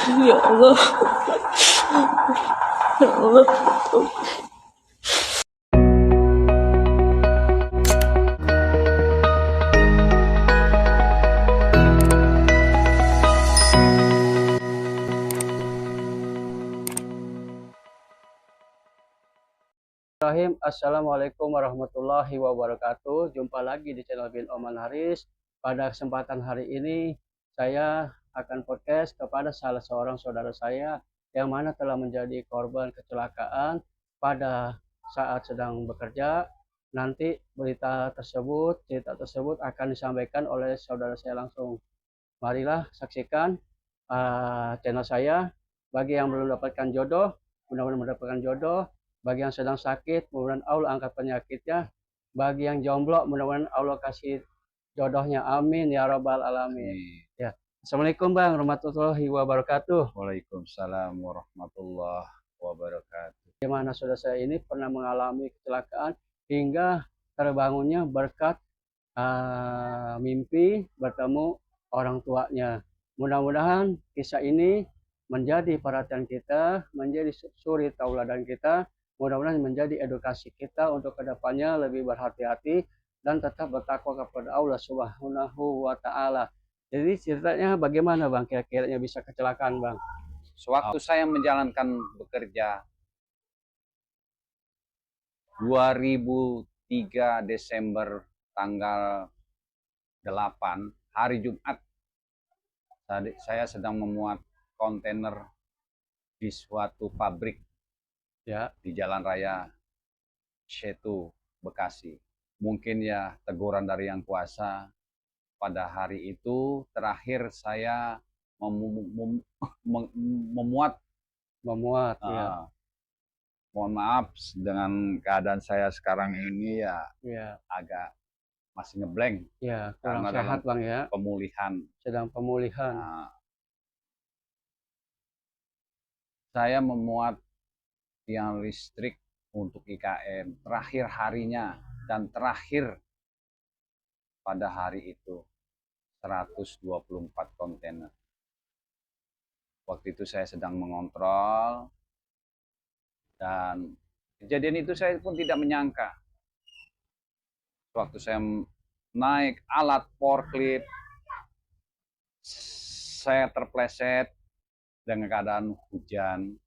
Ya Allah, ya Allah. Assalamualaikum warahmatullahi wabarakatuh. Jumpa lagi di channel Bin Oman Haris. Pada kesempatan hari ini, saya akan podcast kepada salah seorang saudara saya yang mana telah menjadi korban kecelakaan pada saat sedang bekerja. Nanti cerita tersebut akan disampaikan oleh saudara saya langsung. Marilah saksikan channel saya. Bagi yang belum mendapatkan jodoh, mudah-mudahan mendapatkan jodoh. Bagi yang sedang sakit, mudah-mudahan Allah angkat penyakitnya. Bagi yang jomblo, mudah-mudahan Allah kasih jodohnya. Amin ya rabbal alamin. Ya. Assalamualaikum Bang warahmatullahi wabarakatuh. Waalaikumsalam warahmatullahi wabarakatuh. Gimana saudara saya ini pernah mengalami kecelakaan hingga terbangunnya berkat mimpi bertemu orang tuanya. Mudah-mudahan kisah ini menjadi perhatian kita, menjadi suri tauladan kita, mudah-mudahan menjadi edukasi kita untuk kedepannya lebih berhati-hati dan tetap bertakwa kepada Allah Subhanahu wa Ta'ala. Jadi ceritanya bagaimana Bang, kira-kira bisa kecelakaan Bang? Sewaktu saya menjalankan bekerja 2003 Desember tanggal 8 hari Jumat, saya sedang memuat kontainer di suatu pabrik Ya, di Jalan Raya Setu, Bekasi. Mungkin ya teguran dari Yang Kuasa. Pada hari itu terakhir saya memuat. ya. Mohon maaf dengan keadaan saya sekarang ini ya Ya, agak masih ngeblank ya, kurang karena sehat dalam Bang ya, pemulihan. sedang pemulihan. Nah, saya memuat tiang listrik untuk IKN terakhir harinya dan terakhir pada hari itu 124 kontainer. Waktu itu saya sedang mengontrol dan kejadian itu saya pun tidak menyangka. Waktu saya naik alat forklift, saya terpleset dengan keadaan hujan,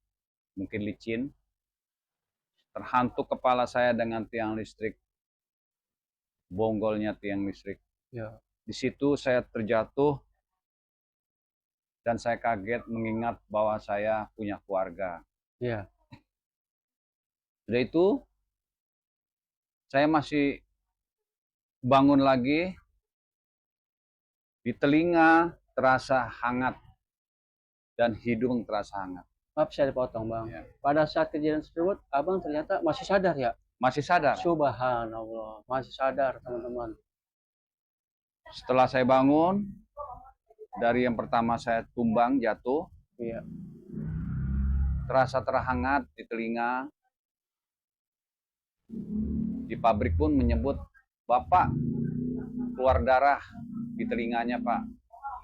mungkin licin, terhantuk kepala saya dengan tiang listrik, bonggolnya tiang listrik. Ya, Di situ saya terjatuh dan saya kaget mengingat bahwa saya punya keluarga. ya, Sudah itu, saya masih bangun lagi, di telinga terasa hangat dan hidung terasa hangat. maaf saya dipotong Bang. Ya. Pada saat kejadian tersebut, Abang ternyata masih sadar ya? Masih sadar. Subhanallah, masih sadar teman-teman. Setelah saya bangun, dari yang pertama saya tumbang, jatuh, Iya, terasa terhangat di telinga. Di pabrik pun menyebut, "Bapak keluar darah di telinganya Pak,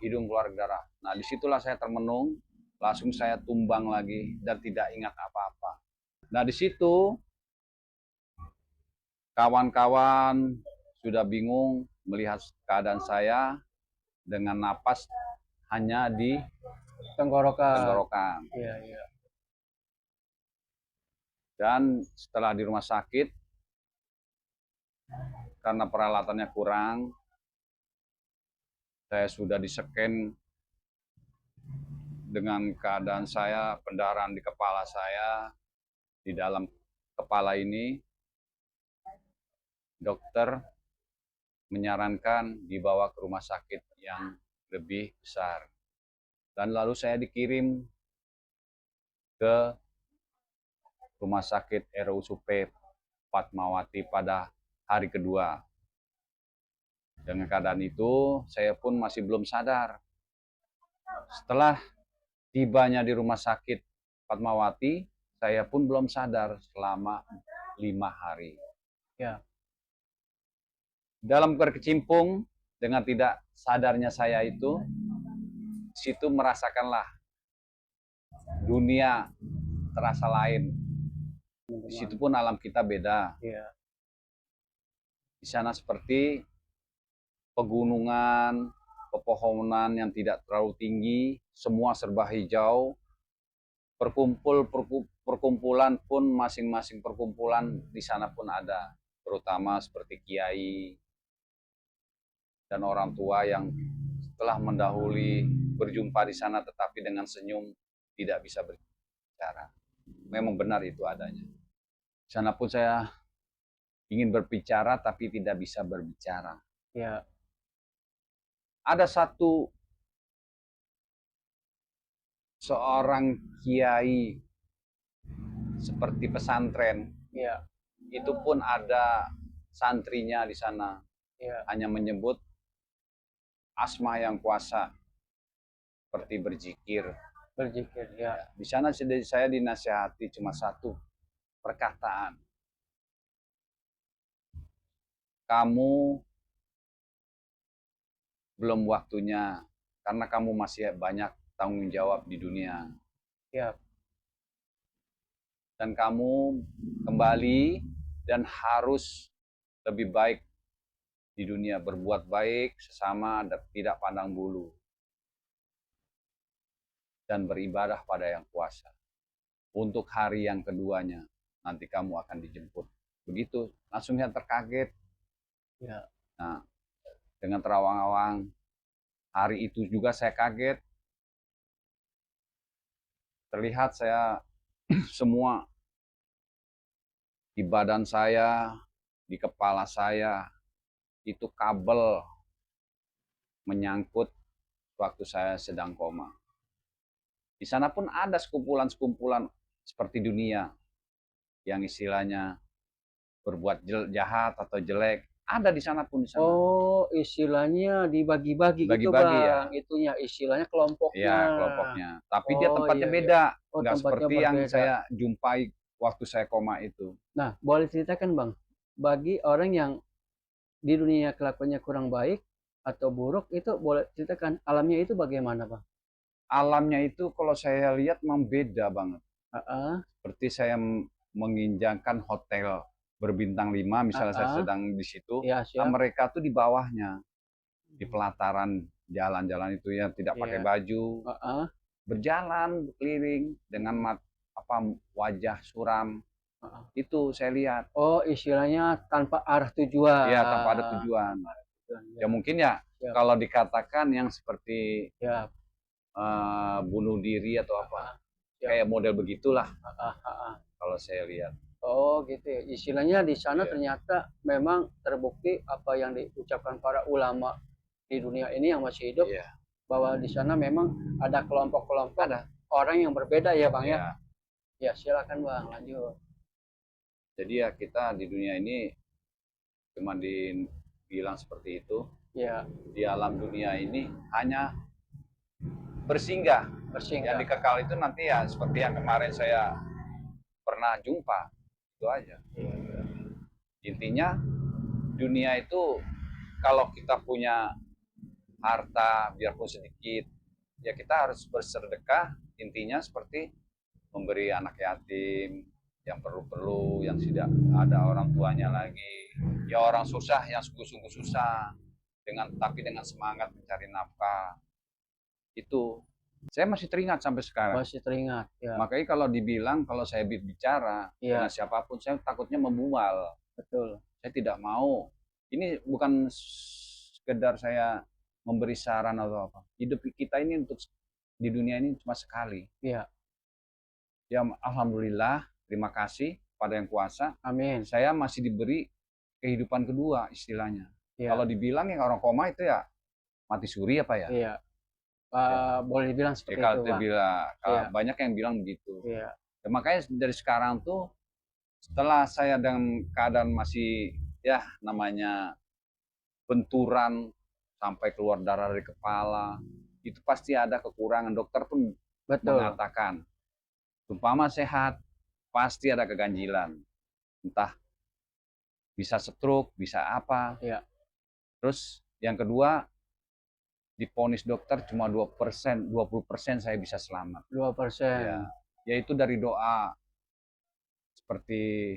hidung keluar darah." Nah disitulah saya termenung, langsung saya tumbang lagi dan tidak ingat apa-apa. Nah di situ kawan-kawan sudah bingung melihat keadaan saya dengan napas hanya di tenggorokan. Iya, iya. Dan setelah di rumah sakit, karena peralatannya kurang, saya sudah di-scan dengan keadaan saya, pendarahan di kepala saya, di dalam kepala ini, dokter menyarankan dibawa ke rumah sakit yang lebih besar. Dan lalu saya dikirim ke rumah sakit RSUP Fatmawati pada hari kedua. Dengan keadaan itu, saya pun masih belum sadar. Setelah tibanya di rumah sakit Fatmawati, saya pun belum sadar selama 5 hari. Ya. Dalam berkecimpung dengan tidak sadarnya saya itu, situ merasakanlah dunia terasa lain. Di teman-teman. situ pun alam kita beda. Iya, Di sana seperti pegunungan, pepohonan yang tidak terlalu tinggi, semua serba hijau. Perkumpulan pun masing-masing perkumpulan di sana pun ada, terutama seperti kiai dan orang tua yang telah mendahului berjumpa di sana tetapi dengan senyum tidak bisa berbicara. Memang benar itu adanya. Di sana pun saya ingin berbicara tapi tidak bisa berbicara. iya, Ada seorang kiai seperti pesantren, iya, itu pun ada santrinya di sana, iya, hanya menyebut asma yang kuasa seperti berzikir. berzikir, ya, Di sana saya dinasihati cuma satu perkataan. Kamu belum waktunya karena kamu masih banyak tanggung jawab di dunia. ya, Dan kamu kembali dan harus lebih baik di dunia, berbuat baik sesama dan tidak pandang bulu. Dan beribadah pada yang kuasa. Untuk hari yang keduanya, nanti kamu akan dijemput. Begitu, langsung saya terkaget. ya, Nah, dengan terawang-awang, hari itu juga saya kaget. Terlihat saya semua di badan saya, di kepala saya, itu kabel menyangkut waktu saya sedang koma. Di sana pun ada sekumpulan-sekumpulan seperti dunia yang istilahnya berbuat jahat atau jelek. Ada di sana pun di sana. Oh, istilahnya dibagi-bagi gitu, Bagi-bagi ya. Bang. Itunya istilahnya kelompoknya. Ya, kelompoknya. Tapi dia Oh, tempatnya iya, iya. beda. Oh, Nggak tempatnya seperti yang berbeda. saya jumpai waktu saya koma itu. Nah, boleh ceritakan, Bang, bagi orang yang di dunia kelakuannya kurang baik atau buruk, itu boleh ceritakan alamnya itu bagaimana, Bang? Alamnya itu kalau saya lihat memang beda banget. Heeh, Seperti saya menginjakan hotel berbintang 5, misalnya saya sedang di situ, iya, siap. mereka tuh di bawahnya, di pelataran jalan-jalan itu ya tidak pakai Iya. baju, Heeh, berjalan keliling dengan wajah suram. heeh. Itu saya lihat. Oh, istilahnya tanpa arah tujuan. Iya, tanpa ada tujuan. Ya mungkin ya Siap. kalau dikatakan yang seperti Siap. bunuh diri atau apa, Siap. kayak model begitulah Heeh, heeh. kalau saya lihat. Oh, gitu ya. Istilahnya di sana Iya. ternyata memang terbukti apa yang diucapkan para ulama di dunia ini yang masih hidup, Iya. bahwa di sana memang ada kelompok-kelompok orang yang berbeda ya, Bang, ya. Iya. Ya, silakan, Bang, lanjut. Jadi ya kita di dunia ini cuma dibilang seperti itu. Ya, Di alam dunia ini hanya bersinggah. Yang bersinggah. dikekal itu nanti ya seperti yang kemarin saya pernah jumpa. Itu aja. Intinya dunia itu kalau kita punya harta biarpun sedikit, ya kita harus bersedekah. Intinya seperti memberi anak yatim yang perlu-perlu, yang tidak ada orang tuanya lagi, ya orang susah yang sungguh-sungguh susah, tapi dengan semangat mencari nafkah. Itu saya masih teringat sampai sekarang. Masih teringat, ya. Makanya kalau dibilang kalau saya bicara Iya. dengan siapapun, saya takutnya membual. Betul. Saya tidak mau. Ini bukan sekedar saya memberi saran atau apa. Hidup kita ini untuk di dunia ini cuma sekali. Iya. Ya alhamdulillah, terima kasih pada yang kuasa. Amin. Saya masih diberi kehidupan kedua istilahnya. Iya. Kalau dibilang yang orang koma itu ya mati suri apa ya? Iya. Boleh dibilang Ya, seperti kalau itu, Bang. kalau Iya. banyak yang bilang begitu. Iya. Ya, makanya dari sekarang tuh setelah saya dalam keadaan masih ya namanya benturan sampai keluar darah dari kepala, itu pasti ada kekurangan. Dokter pun Betul. mengatakan, umpama sehat, pasti ada keganjilan. Entah bisa stroke, bisa apa. Iya. Terus yang kedua, divonis dokter cuma 2%, 20% saya bisa selamat. 2%. Ya, yaitu dari doa seperti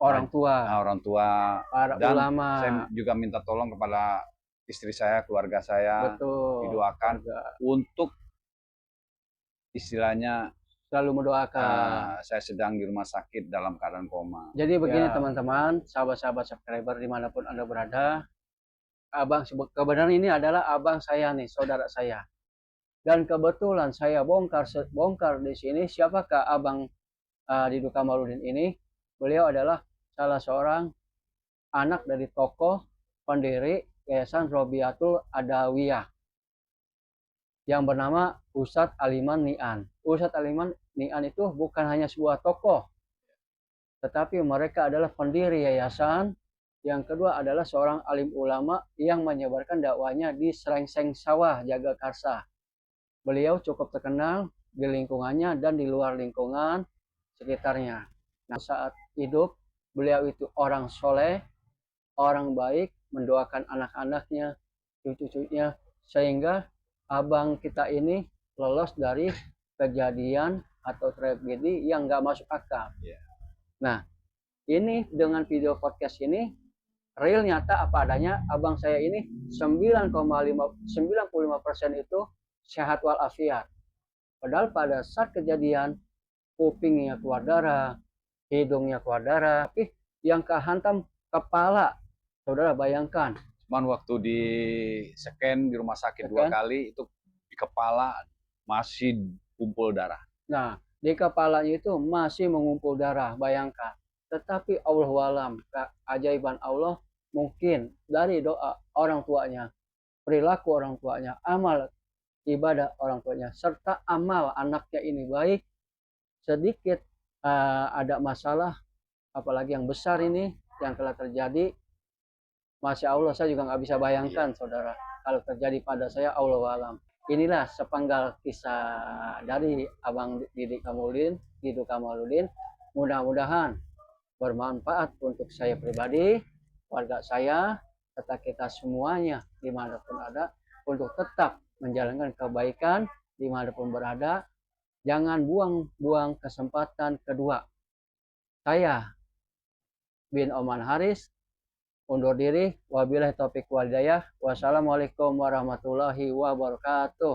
Orang tua, para dan ulama. saya juga minta tolong kepada istri saya, keluarga saya, Betul. didoakan untuk istilahnya selalu mendoakan. Saya sedang di rumah sakit dalam keadaan koma. Jadi begini teman-teman, sahabat-sahabat subscriber dimanapun Anda berada, abang kebenaran ini adalah abang saya nih, saudara saya. Dan kebetulan saya bongkar di sini siapakah abang Didu Kamaludin ini. Beliau adalah salah seorang anak dari tokoh pendiri Yayasan Robiatul Adawiyah yang bernama Ustadz Aliman Ni'an. Ustadz Aliman Ni'an itu bukan hanya sebuah tokoh, tetapi mereka adalah pendiri yayasan. Yang kedua adalah seorang alim ulama yang menyebarkan dakwahnya di Serengseng Sawah, Jagakarsa. Beliau cukup terkenal di lingkungannya dan di luar lingkungan sekitarnya. Nah, saat hidup, beliau itu orang soleh, orang baik, mendoakan anak-anaknya, cucu-cucunya, sehingga abang kita ini lolos dari kejadian atau tragedi yang nggak masuk akal. Nah, ini dengan video podcast ini, real nyata apa adanya, abang saya ini 95% itu sehat walafiat. Padahal pada saat kejadian, kupingnya keluar darah, hidungnya keluar darah, tapi yang kehantam kepala. Saudara bayangkan. Cuman waktu di scan di rumah sakit 2 kali, itu di kepala masih kumpul darah. Nah, di kepalanya itu masih mengumpul darah, bayangkan. Tetapi Allahualam, keajaiban Allah mungkin dari doa orang tuanya, perilaku orang tuanya, amal ibadah orang tuanya, serta amal anaknya ini baik, sedikit ada masalah, apalagi yang besar ini yang telah terjadi, Masya Allah, saya juga nggak bisa bayangkan, saudara, kalau terjadi pada saya, Allahualam. Inilah sepenggal kisah dari abang Didu Kamaludin. Mudah-mudahan bermanfaat untuk saya pribadi, keluarga saya, serta kita semuanya dimanapun ada, untuk tetap menjalankan kebaikan dimanapun berada. Jangan buang-buang kesempatan kedua. Saya bin Oman Haris undur diri. Wabillahi taufiq wal hidayah. Wassalamualaikum warahmatullahi wabarakatuh.